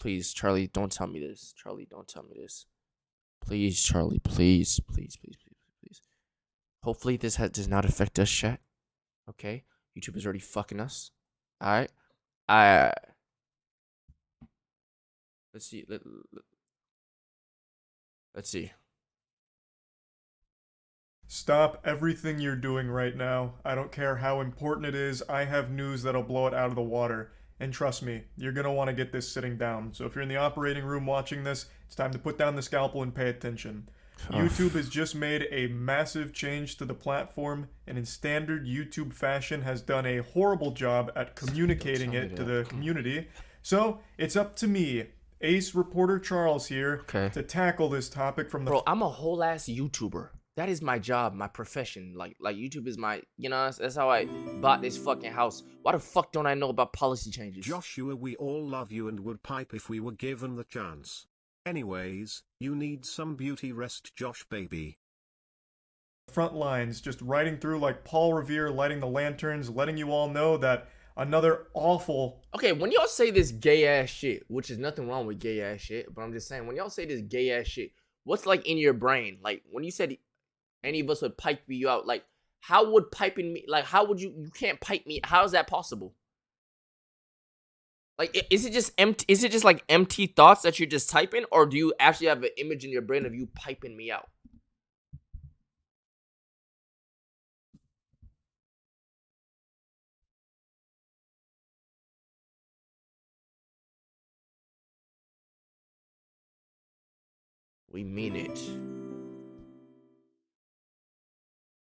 Please, Charlie, don't tell me this. Charlie, don't tell me this. Please, Charlie, please, please, please, please, please. Hopefully this does not affect us, chat. Okay? YouTube is already fucking us. Alright? Let's see. Let's see. Stop everything you're doing right now. I don't care how important it is. I have news that'll blow it out of the water. And trust me, you're going to want to get this sitting down. So if you're in the operating room watching this, it's time to put down the scalpel and pay attention. YouTube has just made a massive change to the platform, and in standard YouTube fashion has done a horrible job at communicating it to the community. So it's up to me, Ace Reporter Charles here, to tackle this topic from the... Bro, I'm a whole ass YouTuber. That is my job, my profession. Like YouTube is my, you know, that's how I bought this fucking house. Why the fuck don't I know about policy changes? Joshua, we all love you and would pipe if we were given the chance. Anyways, you need some beauty rest, Josh baby. Front lines, just riding through like Paul Revere, lighting the lanterns, letting you all know that another awful... Okay, when y'all say this gay ass shit, which is nothing wrong with gay ass shit, but I'm just saying, when y'all say this gay ass shit, what's like in your brain? Like when you said any of us would pipe you out, like how would piping me, like how would you can't pipe me, how is that possible? Like, is it just empty? Is it just like empty thoughts that you're just typing, or do you actually have an image in your brain of you piping me out? We mean it.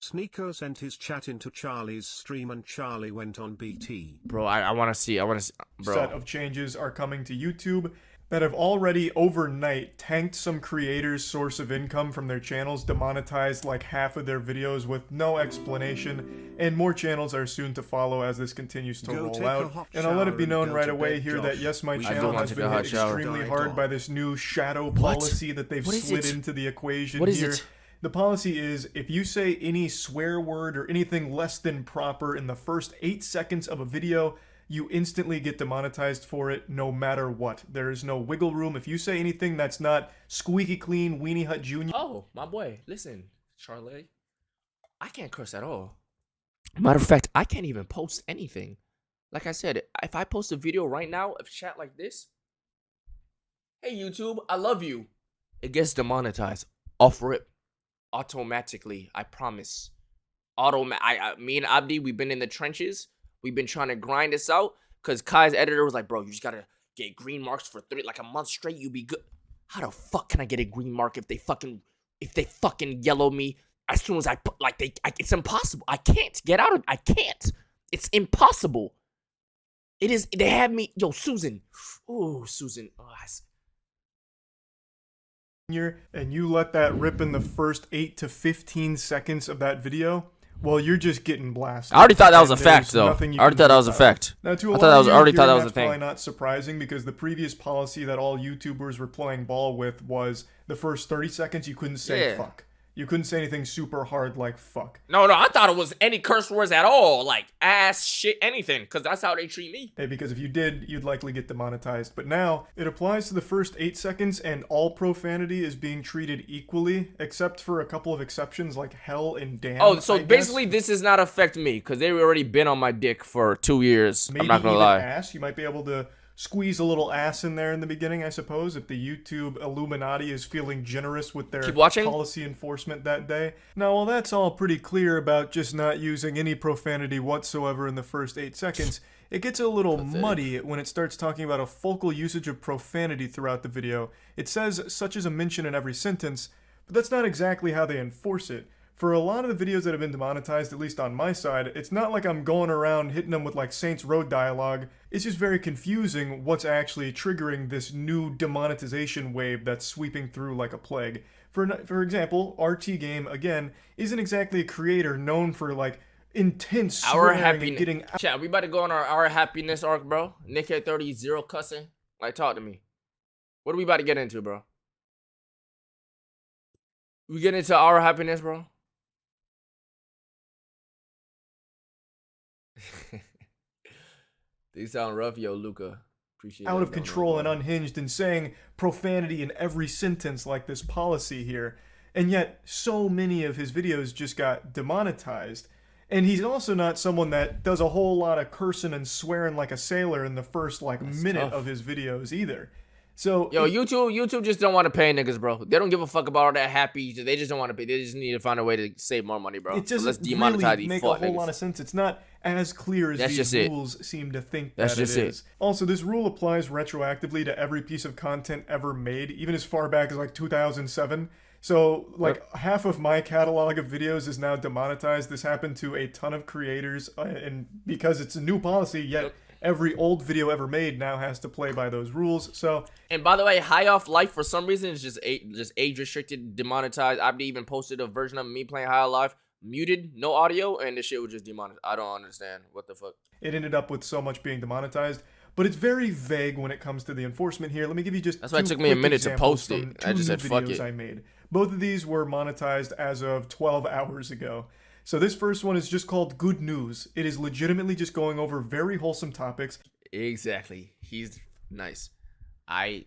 Sneeko sent his chat into Charlie's stream and Charlie went on BT. Bro, I want to see, bro. Set of changes are coming to YouTube that have already overnight tanked some creators' source of income from their channels, demonetized like half of their videos with no explanation, and more channels are soon to follow as this continues to roll out. And I'll let it be known right away here that yes, my channel has been hit extremely hard by this new shadow policy that they've slid into the equation here. The policy is, if you say any swear word or anything less than proper in the first 8 seconds of a video, you instantly get demonetized for it no matter what. There is no wiggle room. If you say anything that's not squeaky clean, Weenie Hut Jr. Oh, my boy, listen, Charlie. I can't curse at all. Matter of fact, I can't even post anything. Like I said, if I post a video right now of chat like this, hey YouTube, I love you, it gets demonetized off rip. Automatically, I promise. Me and Abdi, we've been in the trenches. We've been trying to grind this out because Kai's editor was like, bro, you just gotta get green marks for like a month straight. You be good. How the fuck can I get a green mark if they fucking yellow me as soon as I put it's impossible. I can't get out of. I can't. It's impossible. It is. They have me. Yo, Susan. Oh, Susan. Oh, and you let that rip in the first 8 to 15 seconds of that video, well, you're just getting blasted. I already thought that was a fact, though. I already thought that was a fact. Now, to a lot of you, already thought that was a thing. Probably not surprising because the previous policy that all YouTubers were playing ball with was the first 30 seconds you couldn't say fuck. You couldn't say anything super hard like fuck. No, I thought it was any curse words at all, like ass, shit, anything, because that's how they treat me. Hey, because if you did, you'd likely get demonetized. But now, it applies to the first 8 seconds, and all profanity is being treated equally, except for a couple of exceptions like hell and damn. Oh, so basically this does not affect me, because they've already been on my dick for 2 years. Maybe I'm not gonna lie. Ass. You might be able to squeeze a little ass in there in the beginning, I suppose, if the YouTube Illuminati is feeling generous with their policy enforcement that day. Now, while that's all pretty clear about just not using any profanity whatsoever in the first 8 seconds, it gets a little muddy when it starts talking about a focal usage of profanity throughout the video. It says such as a mention in every sentence, but that's not exactly how they enforce it. For a lot of the videos that have been demonetized, at least on my side, it's not like I'm going around hitting them with like Saints Row dialogue. It's just very confusing what's actually triggering this new demonetization wave that's sweeping through like a plague. For example, RT Game, again, isn't exactly a creator known for like intense swearing and getting... Chat, we about to go on our happiness arc, bro. Nick at 30, 0 cussing. Like, talk to me. What are we about to get into, bro? We get into our happiness, bro? These sound rough, yo, Luca. out of control and unhinged and saying profanity in every sentence like this policy here. And yet so many of his videos just got demonetized. And he's also not someone that does a whole lot of cursing and swearing like a sailor in the first minute of his videos either. So YouTube just don't want to pay niggas, bro. They don't give a fuck about all that happy. They just don't want to pay. They just need to find a way to save more money, bro. It doesn't let's demonetize really make a whole lot of sense. It's not as clear as these rules seem to think that it is. Also, this rule applies retroactively to every piece of content ever made, even as far back as like 2007. So, half of my catalog of videos is now demonetized. This happened to a ton of creators, and because it's a new policy, yet every old video ever made now has to play by those rules. So, and by the way, High Off Life for some reason is just age restricted, demonetized. I've even posted a version of me playing High Off Life, muted, no audio, and this shit was just demonetized. I don't understand what the fuck. It ended up with so much being demonetized. But it's very vague when it comes to the enforcement here. Let me give you just that's why it took me a minute to post it. I just said fuck it. I made. Both of these were monetized as of 12 hours ago. So this first one is just called Good News. It is legitimately just going over very wholesome topics. Exactly. He's nice. I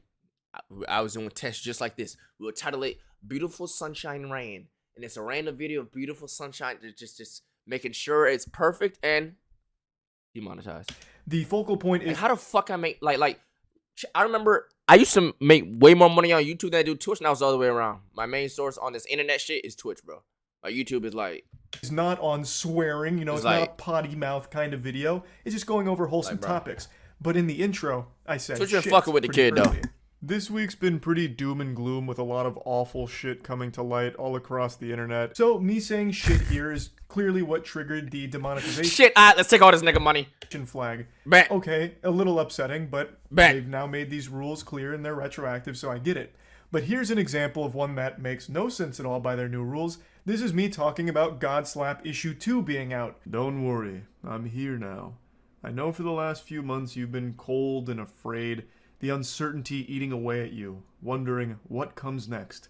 was doing tests just like this. We would title it Beautiful Sunshine Rain. And it's a random video of beautiful sunshine, just making sure it's perfect and demonetized. The focal point is... And how the fuck I make... Like, I remember I used to make way more money on YouTube than I do Twitch. Now it's the other way around. My main source on this internet shit is Twitch, bro. Like, YouTube is like... It's not on swearing, you know, it's not a potty mouth kind of video. It's just going over wholesome topics. But in the intro, I said Twitch been fucking with the kid, though. This week's been pretty doom and gloom with a lot of awful shit coming to light all across the internet. So me saying shit here is clearly what triggered the demonetization. Shit, let's take all this nigga money. Flag. Bang. Okay, a little upsetting, but they've now made these rules clear and they're retroactive, so I get it. But here's an example of one that makes no sense at all by their new rules. This is me talking about Godslap Issue 2 being out. Don't worry, I'm here now. I know for the last few months you've been cold and afraid, the uncertainty eating away at you, wondering what comes next.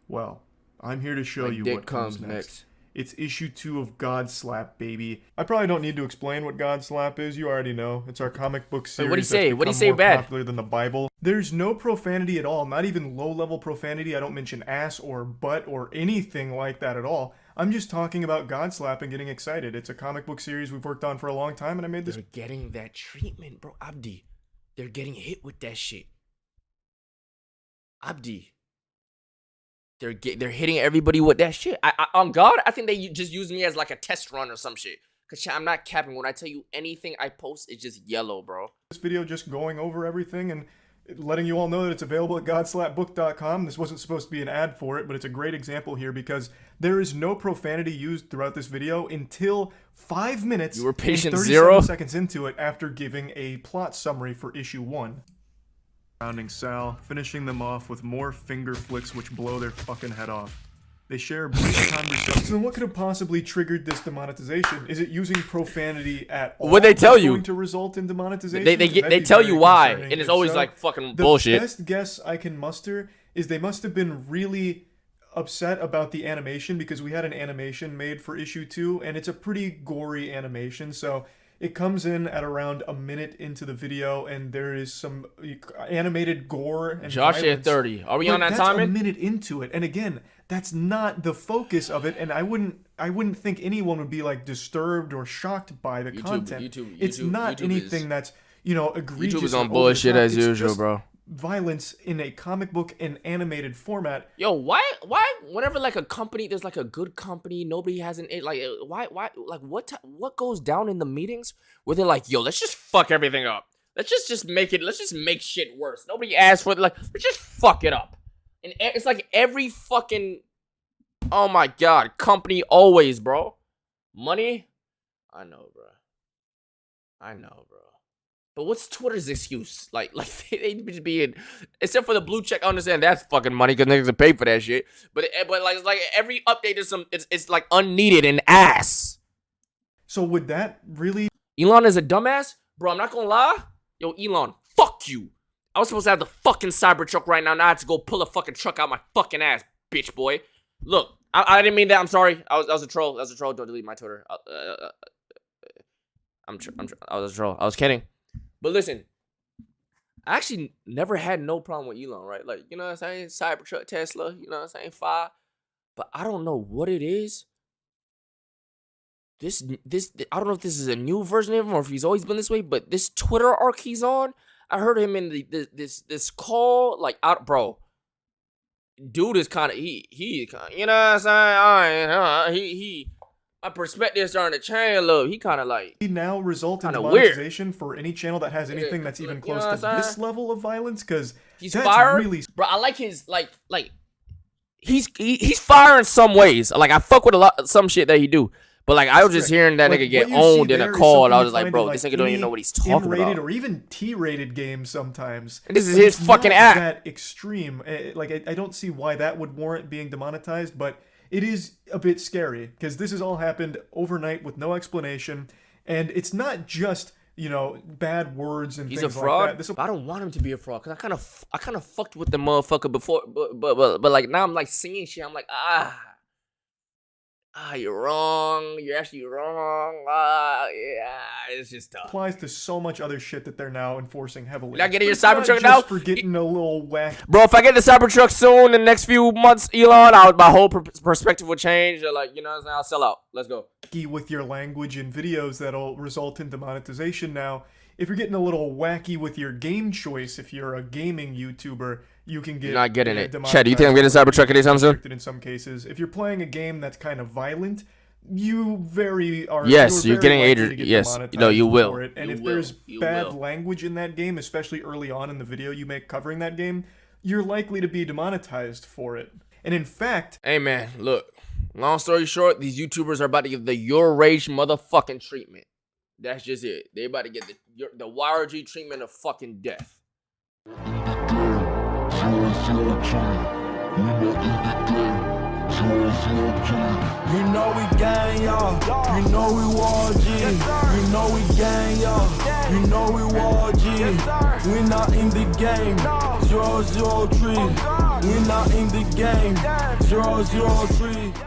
Well, I'm here to show you what comes next. It's issue 2 of Godslap, baby. I probably don't need to explain what Godslap is. You already know. It's our comic book series. What do you say? What do you say bad? Popular than the Bible. There's no profanity at all. Not even low-level profanity. I don't mention ass or butt or anything like that at all. I'm just talking about Godslap and getting excited. It's a comic book series we've worked on for a long time, and I made this. They're getting that treatment, bro. Abdi. They're getting hit with that shit. Abdi. They're hitting everybody with that shit. On God, I think they just use me as like a test run or some shit. Cause I'm not capping. When I tell you anything I post, it's just yellow, bro. This video just going over everything and letting you all know that it's available at godslapbook.com. This wasn't supposed to be an ad for it, but it's a great example here because there is no profanity used throughout this video until 5 minutes. You were patient and 0 seconds into it after giving a plot summary for issue 1. Surrounding Sal, finishing them off with more finger flicks which blow their fucking head off. They share a brief conversation. So what could have possibly triggered this demonetization? Is it using profanity at all? What they tell you? Going to result in demonetization? They tell you why, and it's always like fucking bullshit. The best guess I can muster is they must have been really upset about the animation because we had an animation made for issue 2, and it's a pretty gory animation, so it comes in at around a minute into the video, and there is some animated gore and Josh violence. at 30. Are we on that time? That's a minute into it, and again, that's not the focus of it. And I wouldn't think anyone would be like disturbed or shocked by the content. It's not anything that's egregious. YouTube is on bullshit as usual, bro. Violence in a comic book and animated format. Yo, why whenever like a company, there's like a good company, nobody has an like why like what goes down in the meetings where they're like, yo, let's just fuck everything up. Let's just make shit worse. Nobody asked for it, like, let's just fuck it up. And it's like every fucking, oh my god, company always, bro. Money? I know, bro. But what's Twitter's excuse? Like they just being, except for the blue check. I understand that's fucking money because niggas are paid for that shit. But like it's like every update is it's like unneeded and ass. So would that really? Elon is a dumbass, bro. I'm not gonna lie. Yo, Elon, fuck you. I was supposed to have the fucking Cybertruck right now. Now I have to go pull a fucking truck out my fucking ass, bitch boy. Look, I didn't mean that. I'm sorry. I was a troll. Don't delete my Twitter. I was a troll. I was kidding. But listen, I actually never had no problem with Elon, right? Like, you know what I'm saying? Cybertruck, Tesla, you know what I'm saying? Fire. But I don't know what it is. This I don't know if this is a new version of him or if he's always been this way, but this Twitter arc he's on, I heard him in this call, like, out, bro. Dude is kind of, he you know what I'm saying? My perspectives starting to change a little. He kind of like, he now result in demonetization for any channel that has anything that's even close to this level of violence, because he's fired. Really, bro, I like his like he's firing some ways. Like, I fuck with some shit that he do. But, like, I was just hearing that nigga get owned in a call, and I was like, bro, this nigga don't even know what he's talking about. Or even T-rated games sometimes. And this is his fucking app. That extreme. Like, I don't see why that would warrant being demonetized, but it is a bit scary, because this has all happened overnight with no explanation, and it's not just, you know, bad words and things like that. He's a fraud? I don't want him to be a fraud, because I kind of fucked with the motherfucker before, but like, now I'm, like, singing shit. I'm like, you're wrong. You're actually wrong. Yeah, it's just tough. Applies to so much other shit that they're now enforcing heavily. You're not getting your Cybertruck now? For getting a little whack. Bro, if I get the Cybertruck soon, in the next few months, Elon, my whole perspective will change. Like, you know what I'm saying? I'll sell out. Let's go. With your language and videos that'll result in demonetization now. If you're getting a little wacky with your game choice, if you're a gaming YouTuber, you can get. You're not getting it. Chad, do you think I'm getting a Cybertruck anytime soon? In some cases, if you're playing a game that's kind of violent, you very are. Yes, you're getting age. Yes, no, you will. And if there's bad language in that game, especially early on in the video you make covering that game, you're likely to be demonetized for it. And in fact, hey man, look. Long story short, these YouTubers are about to get the YourRAGE motherfucking treatment. That's just it. They about to get the YRG treatment of fucking death. You know we gang, y'all. You know we war G. You know we gang, y'all. You know we war G. We not in the game. 003. We not in the game. 003.